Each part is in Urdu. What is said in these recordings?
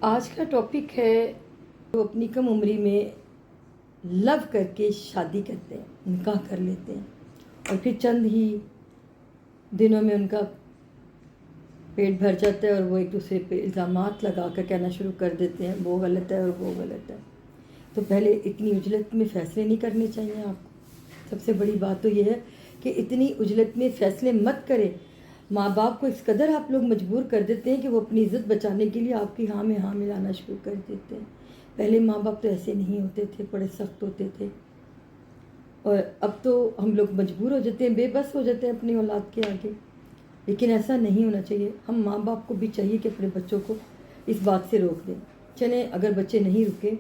آج کا ٹاپک ہے وہ اپنی کم عمری میں لو کر کے شادی کرتے ہیں، نکاح کر لیتے ہیں اور پھر چند ہی دنوں میں ان کا پیٹ بھر جاتا ہے اور وہ ایک دوسرے پہ الزامات لگا کر کہنا شروع کر دیتے ہیں وہ غلط ہے اور وہ غلط ہے۔ تو پہلے اتنی عجلت میں فیصلے نہیں کرنے چاہیے آپ کو۔ سب سے بڑی بات تو یہ ہے کہ اتنی عجلت میں فیصلے مت کریں۔ ماں باپ کو اس قدر آپ لوگ مجبور کر دیتے ہیں کہ وہ اپنی عزت بچانے کے لیے آپ کی ہاں میں ہاں ملانا شروع کر دیتے ہیں۔ پہلے ماں باپ تو ایسے نہیں ہوتے تھے، بڑے سخت ہوتے تھے، اور اب تو ہم لوگ مجبور ہو جاتے ہیں، بے بس ہو جاتے ہیں اپنی اولاد کے آگے۔ لیکن ایسا نہیں ہونا چاہیے۔ ہم ماں باپ کو بھی چاہیے کہ اپنے بچوں کو اس بات سے روک دیں۔ چلیں اگر بچے نہیں رکے،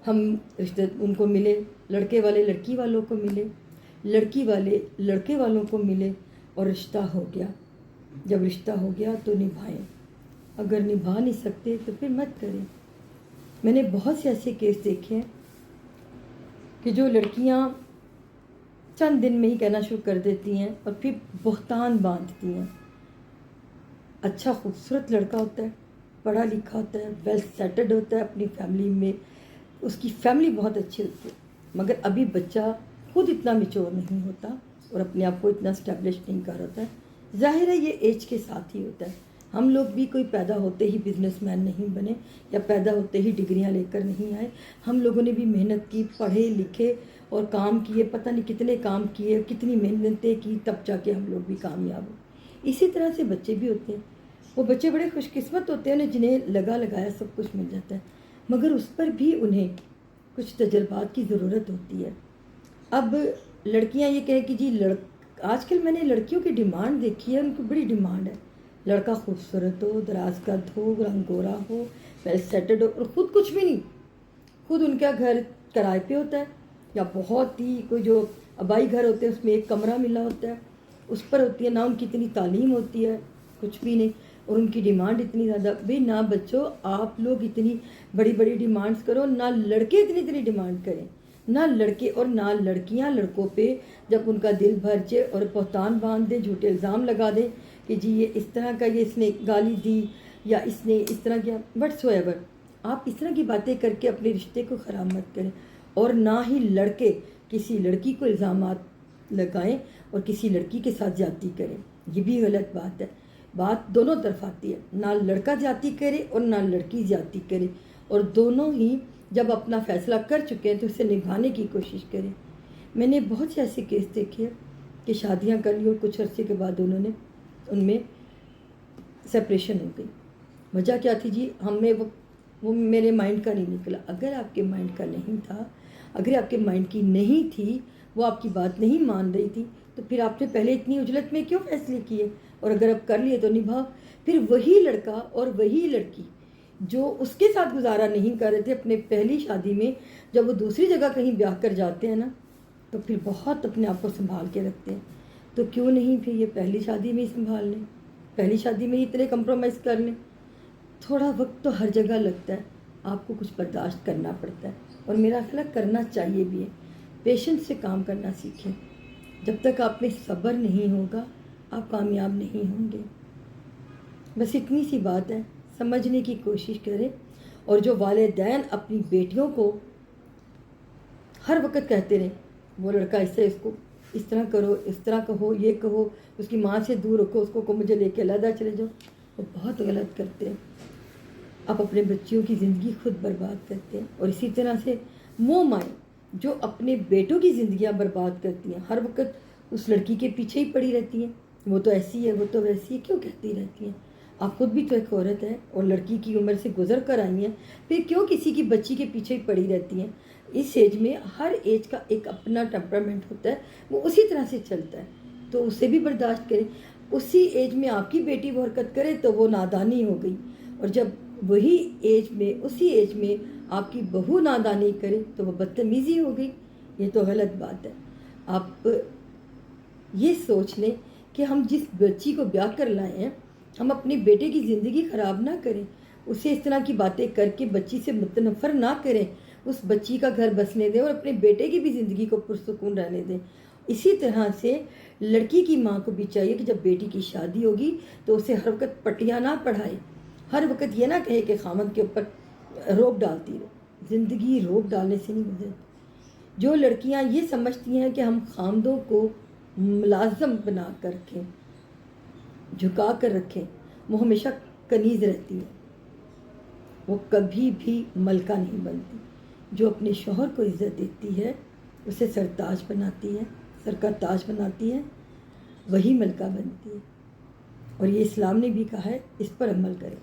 ہم رشتے ان کو ملے، لڑکے والے لڑکی والوں کو ملے، لڑکی والے لڑکے والوں کو ملے، اور رشتہ ہو گیا۔ جب رشتہ ہو گیا تو نبھائیں، اگر نبھا نہیں سکتے تو پھر مت کریں۔ میں نے بہت سے ایسے کیس دیکھے ہیں کہ جو لڑکیاں چند دن میں ہی کہنا شروع کر دیتی ہیں اور پھر بہتان باندھتی ہیں۔ اچھا خوبصورت لڑکا ہوتا ہے، پڑھا لکھا ہوتا ہے، ویل سیٹلڈ ہوتا ہے، اپنی فیملی میں اس کی فیملی بہت اچھی ہوتی ہے، مگر ابھی بچہ خود اتنا میچور نہیں ہوتا اور اپنے آپ کو اتنا اسٹیبلش نہیں کر ہوتا ہے۔ ظاہر ہے یہ ایج کے ساتھ ہی ہوتا ہے۔ ہم لوگ بھی کوئی پیدا ہوتے ہی بزنس مین نہیں بنے یا پیدا ہوتے ہی ڈگریاں لے کر نہیں آئے۔ ہم لوگوں نے بھی محنت کی، پڑھے لکھے اور کام کیے، پتہ نہیں کتنے کام کیے، کتنی محنتیں کی، تب جا کے ہم لوگ بھی کامیاب ہو۔ اسی طرح سے بچے بھی ہوتے ہیں۔ وہ بچے بڑے خوش قسمت ہوتے ہیں جنہیں لگا لگایا سب کچھ مل جاتا ہے، مگر اس پر بھی انہیں کچھ تجربات کی ضرورت ہوتی ہے۔ اب لڑکیاں یہ کہیں کہ جی آج کل میں نے لڑکیوں کی ڈیمانڈ دیکھی ہے، ان کی بڑی ڈیمانڈ ہے۔ لڑکا خوبصورت ہو، دراز قد ہو، رنگ گورا ہو، ویل سیٹلڈ ہو، اور خود کچھ بھی نہیں، خود ان کا گھر کرائے پہ ہوتا ہے یا بہت ہی کوئی جو آبائی گھر ہوتے ہیں اس میں ایک کمرہ ملا ہوتا ہے، اس پر ہوتی ہے، نہ ان کی اتنی تعلیم ہوتی ہے، کچھ بھی نہیں، اور ان کی ڈیمانڈ اتنی زیادہ۔ بھی نہ بچوں آپ لوگ اتنی بڑی بڑی ڈیمانڈز کرو، نہ لڑکے اتنی ڈیمانڈ کریں، نہ لڑکے اور نہ لڑکیاں لڑکوں پہ جب ان کا دل بھر جائے اور بہتان باندھ دیں، جھوٹے الزام لگا دیں کہ جی یہ اس طرح کا، یہ اس نے گالی دی یا اس نے اس طرح کیا، وٹس ایور۔ آپ اس طرح کی باتیں کر کے اپنے رشتے کو خراب مت کریں، اور نہ ہی لڑکے کسی لڑکی کو الزامات لگائیں اور کسی لڑکی کے ساتھ زیادتی کریں، یہ بھی غلط بات ہے۔ بات دونوں طرف آتی ہے، نہ لڑکا زیادتی کرے اور نہ لڑکی زیادتی کرے، اور دونوں ہی جب اپنا فیصلہ کر چکے ہیں تو اسے نبھانے کی کوشش کریں۔ میں نے بہت سے ایسے کیس دیکھے کہ شادیاں کر لی اور کچھ عرصے کے بعد ان میں سپریشن ہو گئی۔ وجہ کیا تھی جی؟ ہمیں وہ میرے مائنڈ کا نہیں نکلا۔ اگر آپ کے مائنڈ کا نہیں تھا، اگر آپ کے مائنڈ کی نہیں تھی، وہ آپ کی بات نہیں مان رہی تھی، تو پھر آپ نے پہلے اتنی عجلت میں کیوں فیصلے کیے؟ اور اگر آپ کر لیے تو نبھاؤ۔ پھر وہی لڑکا اور وہی لڑکی جو اس کے ساتھ گزارا نہیں کر رہے تھے اپنے پہلی شادی میں، جب وہ دوسری جگہ کہیں بیاہ کر جاتے ہیں نا، تو پھر بہت اپنے آپ کو سنبھال کے رکھتے ہیں۔ تو کیوں نہیں پھر یہ پہلی شادی میں ہی سنبھال لیں، پہلی شادی میں ہی اتنے کمپرومائز کر لیں۔ تھوڑا وقت تو ہر جگہ لگتا ہے، آپ کو کچھ برداشت کرنا پڑتا ہے، اور میرا خیال ہے کرنا چاہیے بھی ہے۔ پیشنس سے کام کرنا سیکھیں۔ جب تک آپ میں صبر نہیں ہوگا آپ کامیاب نہیں ہوں گے۔ بس اتنی سی بات ہے، سمجھنے کی کوشش کریں۔ اور جو والدین اپنی بیٹیوں کو ہر وقت کہتے رہیں وہ لڑکا اس کو اس طرح کرو، اس طرح کہو، یہ کہو، اس کی ماں سے دور رکھو، اس کو مجھے لے کے علیحدہ چلے جاؤ، وہ بہت غلط کرتے ہیں۔ آپ اپنے بچیوں کی زندگی خود برباد کرتے ہیں۔ اور اسی طرح سے وہ مائیں جو اپنے بیٹوں کی زندگیاں برباد کرتی ہیں، ہر وقت اس لڑکی کے پیچھے ہی پڑی رہتی ہیں، وہ تو ایسی ہے، وہ تو ویسی ہے، کیوں کہتی رہتی ہیں؟ آپ خود بھی تو ایک عورت ہے اور لڑکی کی عمر سے گزر کر آئی ہیں، پھر کیوں کسی کی بچی کے پیچھے ہی پڑی رہتی ہیں؟ اس ایج میں ہر ایج کا ایک اپنا ٹیمپرامنٹ ہوتا ہے، وہ اسی طرح سے چلتا ہے، تو اسے بھی برداشت کریں۔ اسی ایج میں آپ کی بیٹی وہ حرکت کرے تو وہ نادانی ہو گئی، اور جب وہی ایج میں اسی ایج میں آپ کی بہو نادانی کرے تو وہ بدتمیزی ہو گئی۔ یہ تو غلط بات ہے۔ آپ یہ سوچ لیں کہ ہم جس بچی کو بیاہ کر لائے ہیں، ہم اپنے بیٹے کی زندگی خراب نہ کریں، اسے اس طرح کی باتیں کر کے بچی سے متنفر نہ کریں، اس بچی کا گھر بسنے دیں اور اپنے بیٹے کی بھی زندگی کو پرسکون رہنے دیں۔ اسی طرح سے لڑکی کی ماں کو بھی چاہیے کہ جب بیٹی کی شادی ہوگی تو اسے ہر وقت پٹیاں نہ پڑھائے، ہر وقت یہ نہ کہے کہ خامد کے اوپر روب ڈالتی رہو. زندگی روب ڈالنے سے نہیں گزرتی. جو لڑکیاں یہ سمجھتی ہیں کہ ہم خامدوں کو ملازم بنا کر رکھیں, جھکا کر رکھیں, وہ ہمیشہ کنیز رہتی ہے, وہ کبھی بھی ملکہ نہیں بنتی. جو اپنے شوہر کو عزت دیتی ہے اسے سرتاج بناتی ہے, سر کا تاج بناتی ہے, وہی ملکہ بنتی ہے. اور یہ اسلام نے بھی کہا ہے, اس پر عمل کریں.